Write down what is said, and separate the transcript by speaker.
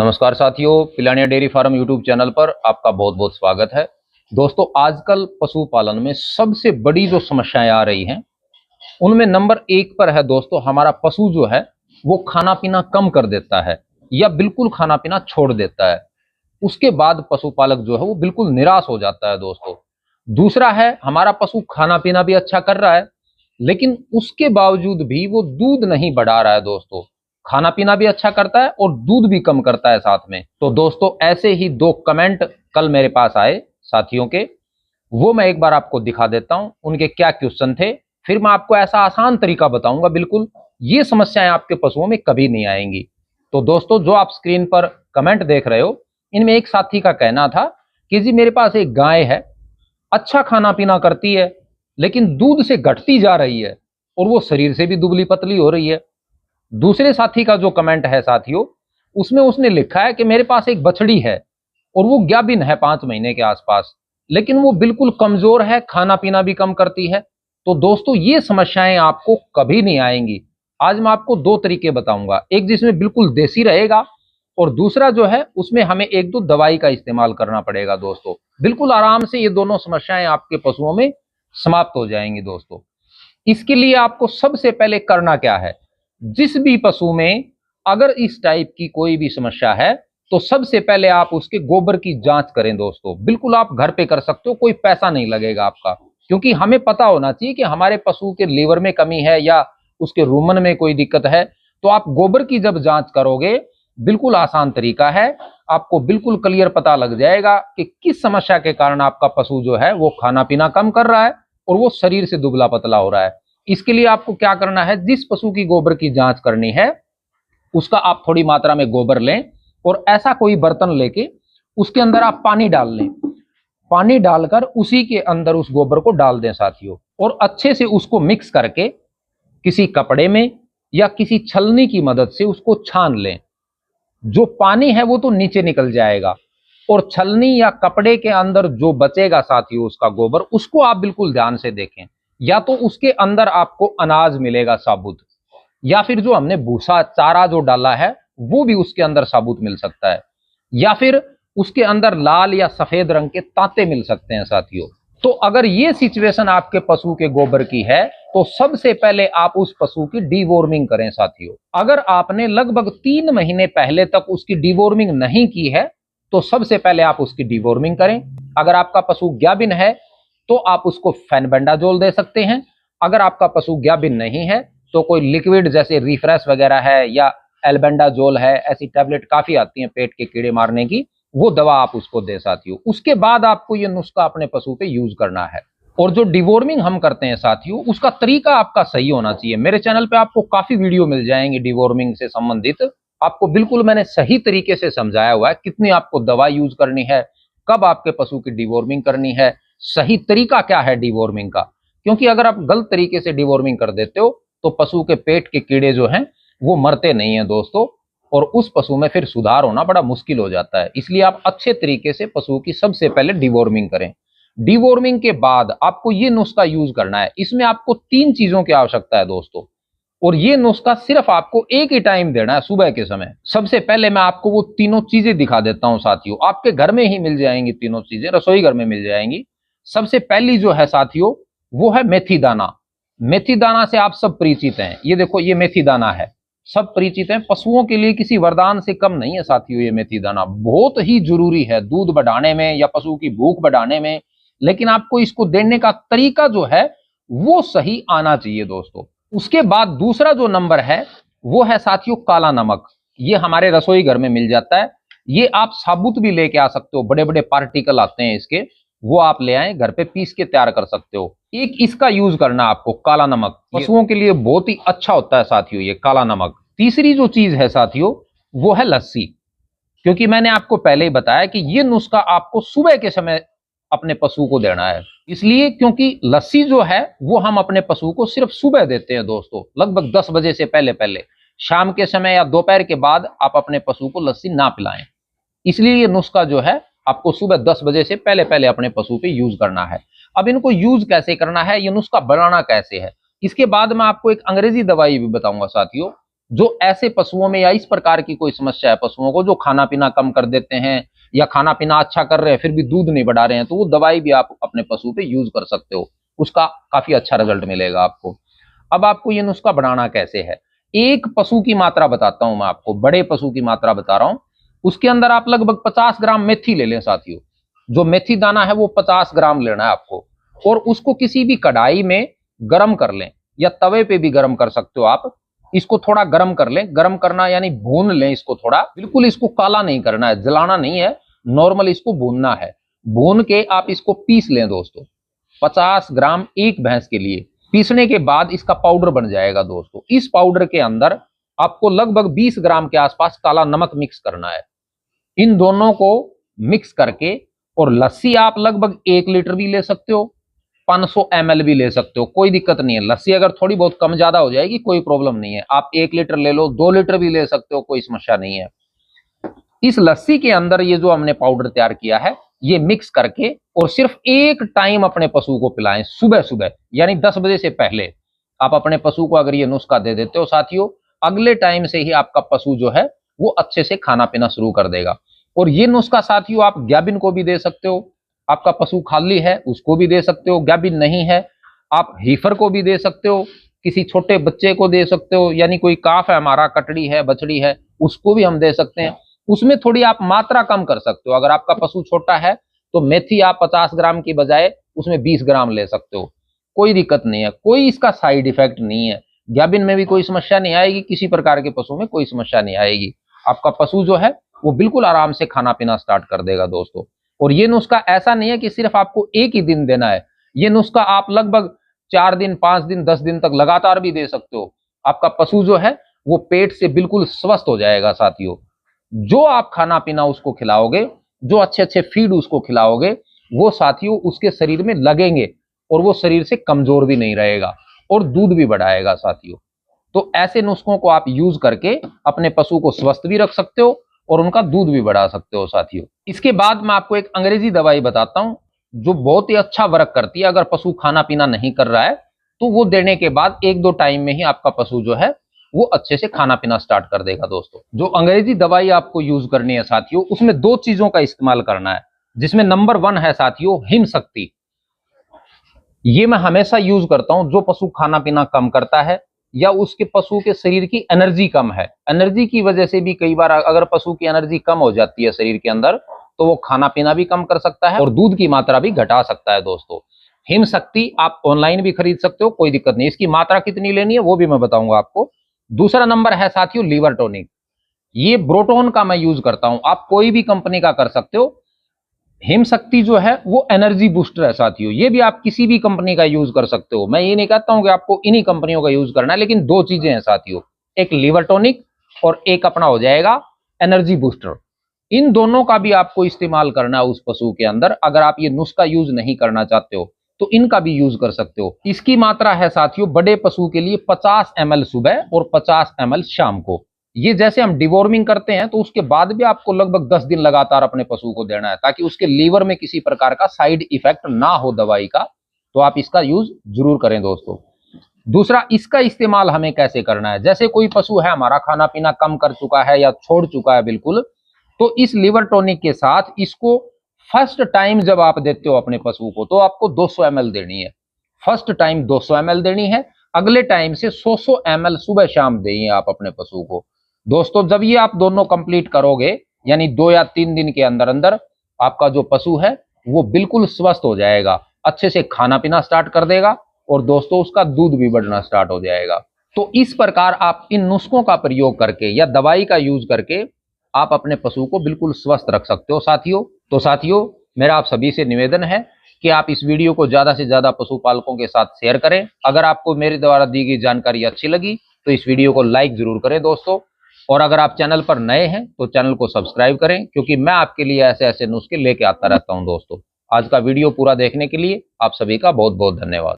Speaker 1: नमस्कार साथियों, Pilania dairy farm YouTube channel पर आपका बहुत बहुत स्वागत है। दोस्तों, आजकल पशुपालन में सबसे बड़ी जो समस्याएं आ रही हैं उनमें नंबर एक पर है दोस्तों, हमारा पशु जो है वो खाना पीना कम कर देता है या बिल्कुल खाना पीना छोड़ देता है। उसके बाद पशुपालक जो है वो बिल्कुल निराश हो जाता है दोस्तों। दूसरा है, हमारा पशु खाना पीना भी अच्छा कर रहा है लेकिन उसके बावजूद भी वो दूध नहीं बढ़ा रहा है दोस्तों। खाना पीना भी अच्छा करता है और दूध भी कम करता है साथ में। तो दोस्तों, ऐसे ही दो कमेंट कल मेरे पास आए साथियों के, वो मैं एक बार आपको दिखा देता हूं उनके क्या क्वेश्चन थे। फिर मैं आपको ऐसा आसान तरीका बताऊंगा, बिल्कुल ये समस्याएं आपके पशुओं में कभी नहीं आएंगी। तो दोस्तों, जो आप स्क्रीन पर कमेंट देख रहे हो, इनमें एक साथी का कहना था कि जी मेरे पास एक गाय है, अच्छा खाना पीना करती है लेकिन दूध से घटती जा रही है और वो शरीर से भी दुबली पतली हो रही है। दूसरे साथी का जो कमेंट है साथियों, उसमें उसने लिखा है कि मेरे पास एक बछड़ी है और वो गाभिन है 5 महीने के आसपास, लेकिन वो बिल्कुल कमजोर है, खाना पीना भी कम करती है। तो दोस्तों, ये समस्याएं आपको कभी नहीं आएंगी। आज मैं आपको दो तरीके बताऊंगा, एक जिसमें बिल्कुल देसी रहेगा और दूसरा जो है उसमें हमें एक दो दवाई का इस्तेमाल करना पड़ेगा दोस्तों। बिल्कुल आराम से ये दोनों समस्याएं आपके पशुओं में समाप्त हो जाएंगी दोस्तों। इसके लिए आपको सबसे पहले करना क्या है, जिस भी पशु में अगर इस टाइप की कोई भी समस्या है तो सबसे पहले आप उसके गोबर की जांच करें दोस्तों। बिल्कुल आप घर पे कर सकते हो, कोई पैसा नहीं लगेगा आपका, क्योंकि हमें पता होना चाहिए कि हमारे पशु के लीवर में कमी है या उसके रूमन में कोई दिक्कत है। तो आप गोबर की जब जांच करोगे, बिल्कुल आसान तरीका है, आपको बिल्कुल क्लियर पता लग जाएगा कि किस समस्या के कारण आपका पशु जो है वो खाना पीना कम कर रहा है और वो शरीर से दुबला पतला हो रहा है। इसके लिए आपको क्या करना है, जिस पशु की गोबर की जांच करनी है उसका आप थोड़ी मात्रा में गोबर लें और ऐसा कोई बर्तन लेके उसके अंदर आप पानी डाल लें। पानी डालकर उसी के अंदर उस गोबर को डाल दें साथियों, और अच्छे से उसको मिक्स करके किसी कपड़े में या किसी छलनी की मदद से उसको छान लें। जो पानी है वो तो नीचे निकल जाएगा और छलनी या कपड़े के अंदर जो बचेगा साथियों उसका गोबर, उसको आप बिल्कुल ध्यान से देखें। या तो उसके अंदर आपको अनाज मिलेगा साबुत, या फिर जो हमने भूसा चारा जो डाला है वो भी उसके अंदर साबुत मिल सकता है, या फिर उसके अंदर लाल या सफेद रंग के तांते मिल सकते हैं साथियों। तो अगर ये सिचुएशन आपके पशु के गोबर की है तो सबसे पहले आप उस पशु की डीवॉर्मिंग करें साथियों। अगर आपने लगभग 3 महीने पहले तक उसकी डीवॉर्मिंग नहीं की है तो सबसे पहले आप उसकी डीवॉर्मिंग करें। अगर आपका पशु गाभिन है तो आप उसको फेनबेंडाजोल दे सकते हैं। अगर आपका पशु गाभिन नहीं है तो कोई लिक्विड जैसे रिफ्रेश वगैरह है या एल्बेंडाजोल है, ऐसी टैबलेट काफी आती हैं पेट के कीड़े मारने की, वो दवा आप उसको दे साथियों। उसके बाद आपको ये नुस्खा अपने पशु पे यूज करना है। और जो डिवॉर्मिंग हम करते हैं साथियों, उसका तरीका आपका सही होना चाहिए। मेरे चैनल पे आपको काफी वीडियो मिल जाएंगे डिवॉर्मिंग से संबंधित, आपको बिल्कुल मैंने सही तरीके से समझाया हुआ है कितनी आपको दवा यूज करनी है, कब आपके पशु की डिवॉर्मिंग करनी है, सही तरीका क्या है डिवॉर्मिंग का। क्योंकि अगर आप गलत तरीके से डिवॉर्मिंग कर देते हो तो पशु के पेट के कीड़े जो हैं वो मरते नहीं है दोस्तों, और उस पशु में फिर सुधार होना बड़ा मुश्किल हो जाता है। इसलिए आप अच्छे तरीके से पशु की सबसे पहले डिवॉर्मिंग करें। डिवॉर्मिंग के बाद आपको ये नुस्खा यूज करना है। इसमें आपको 3 चीजों की आवश्यकता है दोस्तों, और ये नुस्खा सिर्फ आपको एक ही टाइम देना है, सुबह के समय। सबसे पहले मैं आपको वो तीनों चीजें दिखा देता हूं साथियों, आपके घर में ही मिल जाएंगी तीनों चीजें, रसोई घर में मिल जाएंगी। सबसे पहली जो है साथियों वो है मेथी दाना। मेथी दाना से आप सब परिचित हैं, ये देखो ये मेथी दाना है, सब परिचित हैं। पशुओं के लिए किसी वरदान से कम नहीं है साथियों, ये मेथी दाना बहुत ही जरूरी है दूध बढ़ाने में या पशु की भूख बढ़ाने में। लेकिन आपको इसको देने का तरीका जो है वो सही आना चाहिए दोस्तों। उसके बाद दूसरा जो नंबर है वो है साथियों काला नमक। ये हमारे रसोई घर में मिल जाता है, ये आप साबुत भी लेके आ सकते हो, बड़े बड़े पार्टिकल आते हैं इसके, वो आप ले आए, घर पे पीस के तैयार कर सकते हो। एक इसका यूज करना आपको, काला नमक पशुओं के लिए बहुत ही अच्छा होता है साथियों ये काला नमक। तीसरी जो चीज है साथियों वो है लस्सी, क्योंकि मैंने आपको पहले ही बताया कि ये नुस्खा आपको सुबह के समय अपने पशु को देना है। इसलिए क्योंकि लस्सी जो है वो हम अपने पशु को सिर्फ सुबह देते हैं दोस्तों, लगभग 10 बजे से पहले पहले। शाम के समय या दोपहर के बाद आप अपने पशु को लस्सी ना पिलाएं। इसलिए ये नुस्खा जो है आपको सुबह 10 बजे से पहले पहले अपने पशु पे यूज करना है। अब इनको यूज कैसे करना है, ये नुस्खा बनाना कैसे है, इसके बाद मैं आपको एक अंग्रेजी दवाई भी बताऊंगा साथियों, जो ऐसे पशुओं में या इस प्रकार की कोई समस्या है पशुओं को, जो खाना पीना कम कर देते हैं या खाना पीना अच्छा कर रहे हैं फिर भी दूध नहीं बढ़ा रहे हैं, तो वो दवाई भी आप अपने पशु पे यूज कर सकते हो, उसका काफी अच्छा रिजल्ट मिलेगा आपको। अब आपको ये नुस्खा बनाना कैसे है, एक पशु की मात्रा बताता हूं मैं आपको, बड़े पशु की मात्रा बता रहा हूं। उसके अंदर आप लगभग 50 ग्राम मेथी ले लें साथियों। जो मेथी दाना है वो 50 ग्राम लेना है आपको, और उसको किसी भी कढ़ाई में गर्म कर लें, या तवे पे भी गर्म कर सकते हो आप। इसको थोड़ा गर्म कर लें, गर्म करना यानी भून लें इसको थोड़ा, बिल्कुल इसको काला नहीं करना है, जलाना नहीं है, नॉर्मल इसको भूनना है। भून के आप इसको पीस लें दोस्तों, 50 ग्राम एक भैंस के लिए। पीसने के बाद इसका पाउडर बन जाएगा दोस्तों। इस पाउडर के अंदर आपको लगभग 20 ग्राम के आसपास काला नमक मिक्स करना है। इन दोनों को मिक्स करके, और लस्सी आप लगभग 1 लीटर भी ले सकते हो, 500 ml भी ले सकते हो, कोई दिक्कत नहीं है। लस्सी अगर थोड़ी बहुत कम ज्यादा हो जाएगी कोई प्रॉब्लम नहीं है, आप 1 लीटर ले लो, 2 लीटर भी ले सकते हो, कोई समस्या नहीं है। इस लस्सी के अंदर ये जो हमने पाउडर तैयार किया है ये मिक्स करके, और सिर्फ एक टाइम अपने पशु को पिलाएं, सुबह सुबह यानी 10 बजे से पहले। आप अपने पशु को अगर ये नुस्खा दे देते हो साथियों, अगले टाइम से ही आपका पशु जो है वो अच्छे से खाना पीना शुरू कर देगा। और ये नुस्खा साथियों आप गाभिन को भी दे सकते हो, आपका पशु खाली है उसको भी दे सकते हो, गाभिन नहीं है आप हीफर को भी दे सकते हो, किसी छोटे बच्चे को दे सकते हो, यानी कोई काफ है हमारा, कटड़ी है, बछड़ी है, उसको भी हम दे सकते हैं। उसमें थोड़ी आप मात्रा कम कर सकते हो, अगर आपका पशु छोटा है तो मेथी आप 50 ग्राम की बजाय उसमें 20 ग्राम ले सकते हो, कोई दिक्कत नहीं है, कोई इसका साइड इफेक्ट नहीं है। गाभिन में भी कोई समस्या नहीं आएगी, किसी प्रकार के पशु में कोई समस्या नहीं आएगी। आपका पशु जो है वो बिल्कुल आराम से खाना पीना स्टार्ट कर देगा दोस्तों। और ये नुस्खा ऐसा नहीं है कि सिर्फ आपको एक ही दिन देना है, ये नुस्खा आप लगभग 4 दिन, 5 दिन, 10 दिन तक लगातार भी दे सकते हो। आपका पशु जो है वो पेट से बिल्कुल स्वस्थ हो जाएगा साथियों। जो आप खाना पीना उसको खिलाओगे, जो अच्छे अच्छे फीड उसको खिलाओगे, वो साथियों उसके शरीर में लगेंगे, और वो शरीर से कमजोर भी नहीं रहेगा, और दूध भी बढ़ाएगा साथियों। तो ऐसे नुस्खों को आप यूज करके अपने पशु को स्वस्थ भी रख सकते हो और उनका दूध भी बढ़ा सकते हो साथियों। इसके बाद मैं आपको एक अंग्रेजी दवाई बताता हूं जो बहुत ही अच्छा वर्क करती है। अगर पशु खाना पीना नहीं कर रहा है तो वो देने के बाद 1-2 टाइम में ही आपका पशु जो है वो अच्छे से खाना पीना स्टार्ट कर देगा दोस्तों। जो अंग्रेजी दवाई आपको यूज करनी है साथियों, उसमें 2 चीजों का इस्तेमाल करना है, जिसमें नंबर 1 है साथियों हिम शक्ति। ये मैं हमेशा यूज करता हूं, जो पशु खाना पीना कम करता है या उसके पशु के शरीर की एनर्जी कम है। एनर्जी की वजह से भी कई बार अगर पशु की एनर्जी कम हो जाती है शरीर के अंदर, तो वो खाना पीना भी कम कर सकता है और दूध की मात्रा भी घटा सकता है दोस्तों। हिम शक्ति आप ऑनलाइन भी खरीद सकते हो, कोई दिक्कत नहीं। इसकी मात्रा कितनी लेनी है वो भी मैं बताऊंगा आपको। दूसरा नंबर है साथियों लीवर टॉनिक। ये ब्रोटोन का मैं यूज करता हूं, आप कोई भी कंपनी का कर सकते हो। हिम शक्ति जो है वो एनर्जी बूस्टर है साथियों, ये भी आप किसी भी कंपनी का यूज कर सकते हो। मैं ये नहीं कहता हूं कि आपको इन्हीं कंपनियों का यूज करना है, लेकिन 2 चीजें हैं साथियों, एक लीवर टॉनिक और एक अपना हो जाएगा एनर्जी बूस्टर। इन दोनों का भी आपको इस्तेमाल करना है उस पशु के अंदर। अगर आप ये नुस्खा यूज नहीं करना चाहते हो तो इनका भी यूज कर सकते हो। इसकी मात्रा है साथियों बड़े पशु के लिए 50 ml सुबह और 50 ml शाम को। ये जैसे हम डिवॉर्मिंग करते हैं तो उसके बाद भी आपको लगभग 10 दिन लगातार अपने पशु को देना है, ताकि उसके लीवर में किसी प्रकार का साइड इफेक्ट ना हो दवाई का। तो आप इसका यूज जरूर करें दोस्तों। दूसरा, इसका इस्तेमाल हमें कैसे करना है, जैसे कोई पशु है हमारा खाना पीना कम कर चुका है या छोड़ चुका है बिल्कुल, तो इस लीवर टॉनिक के साथ इसको फर्स्ट टाइम जब आप देते हो अपने पशु को तो आपको 200 ml देनी है। फर्स्ट टाइम 200 ml देनी है, अगले टाइम से 100 ml सुबह शाम देंगे आप अपने पशु को। दोस्तों जब ये आप दोनों कंप्लीट करोगे, यानी 2 या 3 दिन के अंदर अंदर आपका जो पशु है वो बिल्कुल स्वस्थ हो जाएगा, अच्छे से खाना पीना स्टार्ट कर देगा, और दोस्तों उसका दूध भी बढ़ना स्टार्ट हो जाएगा। तो इस प्रकार आप इन नुस्खों का प्रयोग करके या दवाई का यूज करके आप अपने पशु को बिल्कुल स्वस्थ रख सकते हो साथियों। तो साथियों मेरा आप सभी से निवेदन है कि आप इस वीडियो को ज्यादा से ज्यादा पशुपालकों के साथ शेयर करें। अगर आपको मेरे द्वारा दी गई जानकारी अच्छी लगी तो इस वीडियो को लाइक जरूर करें दोस्तों, और अगर आप चैनल पर नए हैं तो चैनल को सब्सक्राइब करें, क्योंकि मैं आपके लिए ऐसे ऐसे नुस्खे लेके आता रहता हूं दोस्तों। आज का वीडियो पूरा देखने के लिए आप सभी का बहुत बहुत धन्यवाद।